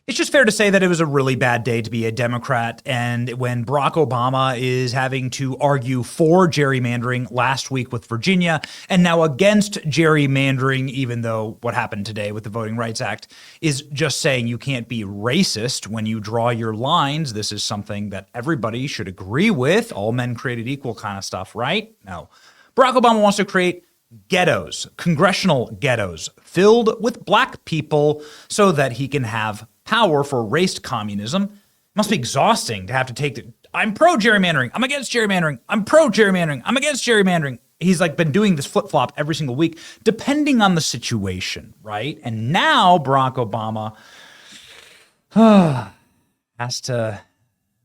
It's just fair to say that it was a really bad day to be a Democrat. And when Barack Obama is having to argue for gerrymandering last week with Virginia and now against gerrymandering, even though what happened today with the Voting Rights Act is just saying you can't be racist when you draw your lines. This is something that everybody should agree with. All men created equal kind of stuff, right? No. Barack Obama wants to create ghettos, congressional ghettos filled with black people so that he can have power for race communism. It must be exhausting to have to take I'm pro gerrymandering, I'm against gerrymandering, I'm pro gerrymandering, I'm against gerrymandering. He's like been doing this flip-flop every single week, depending on the situation, right? And now Barack Obama has to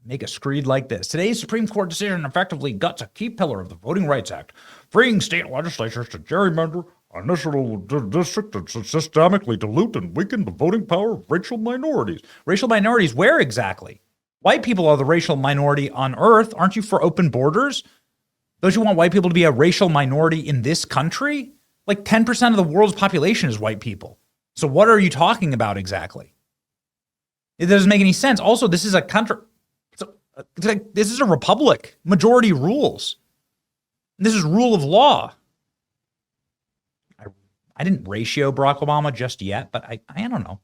make a screed like this. Today's Supreme Court decision effectively guts a key pillar of the Voting Rights Act, freeing state legislatures to gerrymander a national district that systemically dilute and weaken the voting power of racial minorities. Racial minorities where exactly? White people are the racial minority on earth. Aren't you for open borders? Don't you want white people to be a racial minority in this country? Like 10% of the world's population is white people. So what are you talking about exactly? It doesn't make any sense. Also, this is a country. This is a republic. Majority rules. This is rule of law. I didn't ratio Barack Obama just yet, but I don't know.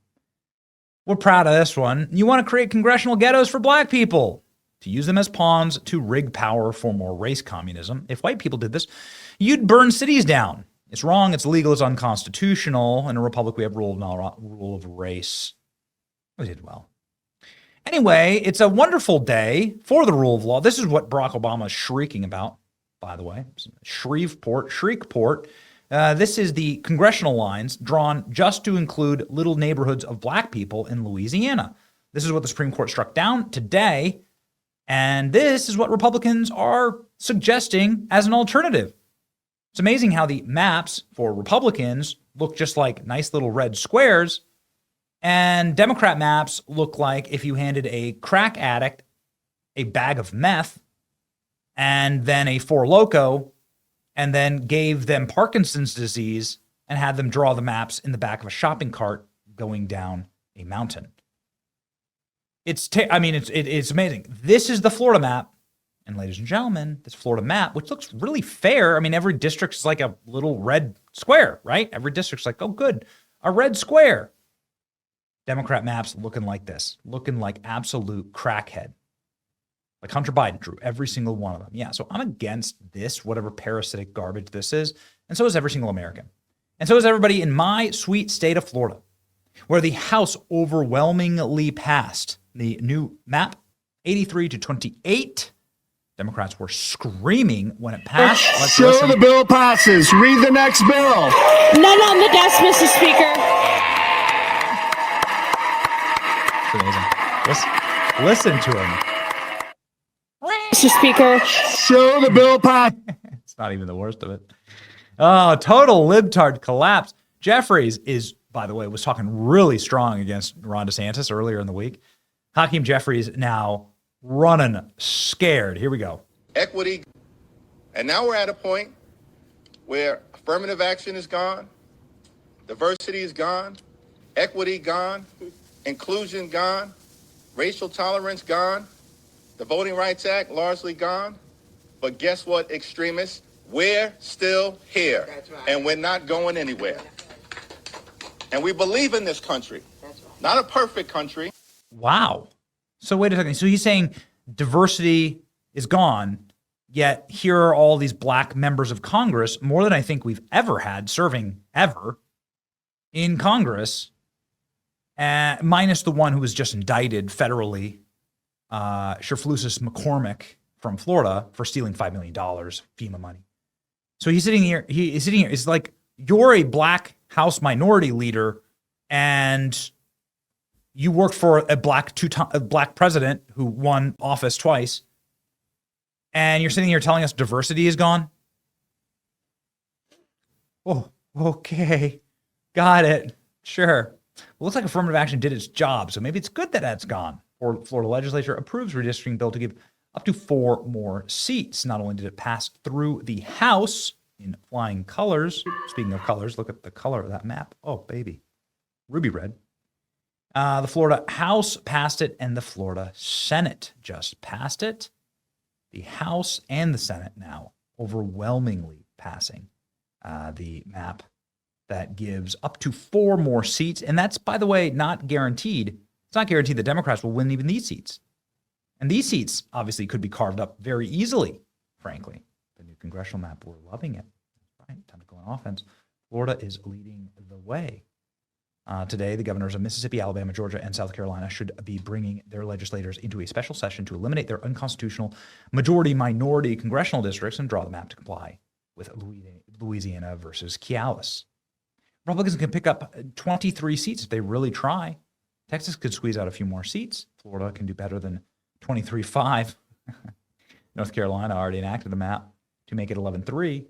We're proud of this one. You want to create congressional ghettos for black people to use them as pawns to rig power for more race communism. If white people did this, you'd burn cities down. It's wrong. It's illegal. It's unconstitutional. In a republic, we have rule of race. We did well. Anyway, it's a wonderful day for the rule of law. This is what Barack Obama is shrieking about, by the way. Shreveport. This is the congressional lines drawn just to include little neighborhoods of black people in Louisiana. This is what the Supreme Court struck down today. And this is what Republicans are suggesting as an alternative. It's amazing how the maps for Republicans look just like nice little red squares. And Democrat maps look like if you handed a crack addict a bag of meth and then a Four Loko and then gave them Parkinson's disease and had them draw the maps in the back of a shopping cart going down a mountain. It's amazing. This is the Florida map. And ladies and gentlemen, this Florida map, which looks really fair. I mean, every district is like a little red square, right? Every district's like, oh, good, a red square. Democrat maps looking like this, looking like absolute crackhead. Like Hunter Biden drew every single one of them. Yeah, so I'm against this, whatever parasitic garbage this is. And so is every single American. And so is everybody in my sweet state of Florida, where the House overwhelmingly passed the new map, 83-28. Democrats were screaming when it passed. Let's Show listen. the bill passes. Read the next bill. None on the desk, Mr. Speaker. It's amazing. Listen to him. Mr. Speaker. Show the bill pass. It's not even the worst of it. Oh, total libtard collapse. Jeffries is, by the way, was talking really strong against Ron DeSantis earlier in the week. Hakeem Jeffries now running scared. Here we go. Equity. And now we're at a point where affirmative action is gone, diversity is gone, equity gone, inclusion gone, racial tolerance gone, the Voting Rights Act largely gone. But guess what, extremists? We're still here. That's right. And we're not going anywhere. And we believe in this country. That's right. Not a perfect country. Wow. So wait a second. So he's saying diversity is gone, yet here are all these black members of Congress, more than I think we've ever had serving ever in Congress, minus the one who was just indicted federally, Sherflusis McCormick from Florida for stealing $5 million FEMA money. So he's sitting here. It's like you're a black House minority leader, and you worked for a black president who won office twice, and you're sitting here telling us diversity is gone. Oh, okay, got it. Sure. Well, looks like affirmative action did its job, so maybe it's good that that's gone. Or Florida legislature approves redistricting bill to give up to 4 more seats. Not only did it pass through the House in flying colors, speaking of colors, look at the color of that map. Oh, baby. Ruby red. The Florida House passed it, and the Florida Senate just passed it. The House and the Senate now overwhelmingly passing the map that gives up to 4 more seats. And that's, by the way, not guaranteed. It's not guaranteed the Democrats will win even these seats. And these seats obviously could be carved up very easily, frankly. The new congressional map, we're loving it. Right, time to go on offense. Florida is leading the way. Today, the governors of Mississippi, Alabama, Georgia, and South Carolina should be bringing their legislators into a special session to eliminate their unconstitutional majority-minority congressional districts and draw the map to comply with Louisiana versus Cialis. Republicans can pick up 23 seats if they really try. Texas could squeeze out a few more seats. Florida can do better than 23-5. North Carolina already enacted a map to make it 11-3.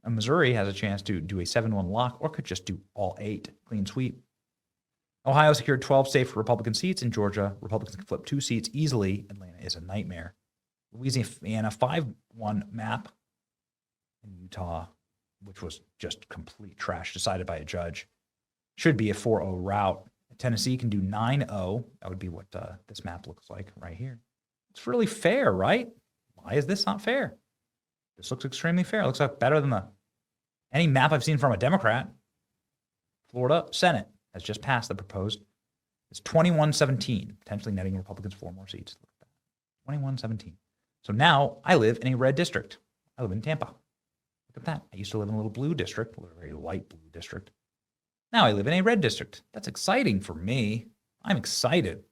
And Missouri has a chance to do a 7-1 lock or could just do all 8 clean sweep. Ohio secured 12 safe Republican seats. In Georgia, Republicans can flip 2 seats easily. Atlanta is a nightmare. Louisiana 5-1 map. In Utah, which was just complete trash, decided by a judge, should be a 4-0 route. Tennessee can do 9-0. That would be what this map looks like right here. It's really fair, right? Why is this not fair? This looks extremely fair. It looks like better than any map I've seen from a Democrat. Florida Senate has just passed the proposed. It's 21-17, potentially netting Republicans 4 more seats. Look at that. 21-17. So now I live in a red district. I live in Tampa. Look at that. I used to live in a little blue district, a very light blue district. Now I live in a red district. That's exciting for me. I'm excited.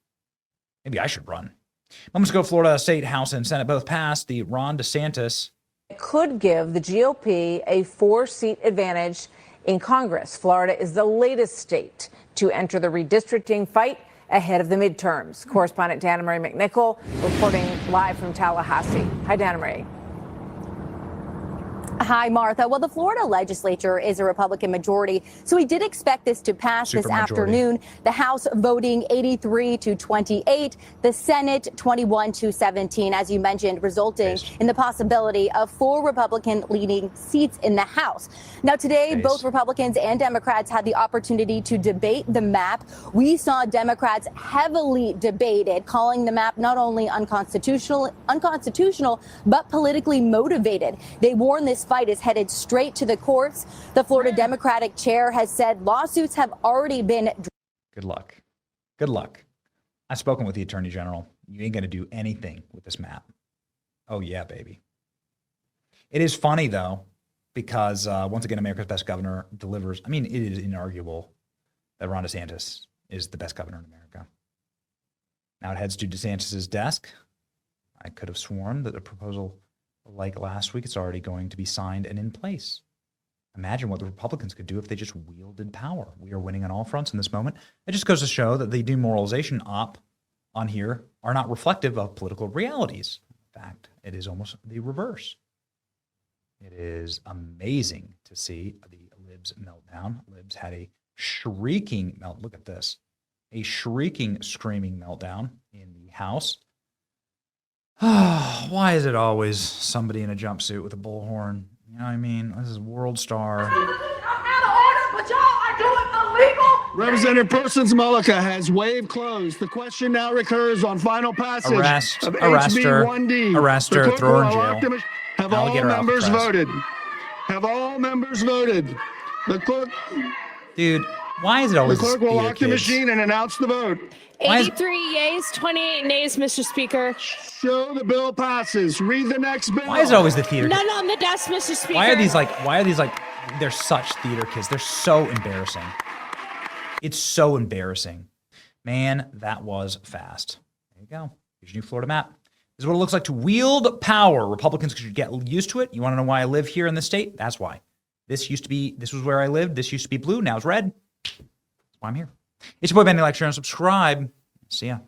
Maybe I should run. Moments ago, Florida State House and Senate both passed the Ron DeSantis. It could give the GOP a 4-seat advantage in Congress. Florida is the latest state to enter the redistricting fight ahead of the midterms. Correspondent Dana Marie McNichol reporting live from Tallahassee. Hi, Dana Marie. Hi, Martha. Well, the Florida legislature is a Republican majority, so we did expect this to pass this afternoon. The House voting 83-28, the Senate 21-17, as you mentioned, resulting in the possibility of 4 Republican leading seats in the House. Now, today, both Republicans and Democrats had the opportunity to debate the map. We saw Democrats heavily debated, calling the map not only unconstitutional, but politically motivated. They warned this fight is headed straight to the courts. The Florida Democratic chair has said lawsuits have already been. Good luck. Good luck. I've spoken with the Attorney General. You ain't going to do anything with this map. Oh, yeah, baby. It is funny, though, because once again, America's best governor delivers. I mean, it is inarguable that Ron DeSantis is the best governor in America. Now it heads to DeSantis's desk. I could have sworn that a proposal like last week, it's already going to be signed and in place. Imagine what the Republicans could do if they just wielded power. We are winning on all fronts in this moment. It just goes to show that the demoralization op on here are not reflective of political realities. In fact, it is almost the reverse. It is amazing to see the Libs meltdown. Libs had a shrieking look at this, a shrieking, screaming meltdown in the House. Why is it always somebody in a jumpsuit with a bullhorn? You know what I mean? This is World Star. I'm out of order, but y'all are doing illegal. Representative Persons Mullica has waived closed. The question now recurs on final passage of HB 1D. Arrest her, throw her in jail. Have all members voted? Have all members voted? The clerk. Dude, why is it always the clerk will lock the machine and announce the vote. 83 yeas, 28 nays, Mr. Speaker. Show the bill passes. Read the next bill. Why is it always the theater None on the desk, Mr. Speaker. Why are these like, they're such theater kids. They're so embarrassing. It's so embarrassing. Man, that was fast. There you go. Here's your new Florida map. This is what it looks like to wield power. Republicans should get used to it. You want to know why I live here in this state? That's why. This was where I lived. This used to be blue. Now it's red. That's why I'm here. It's your boy, Ben. Like, share, and subscribe. See ya.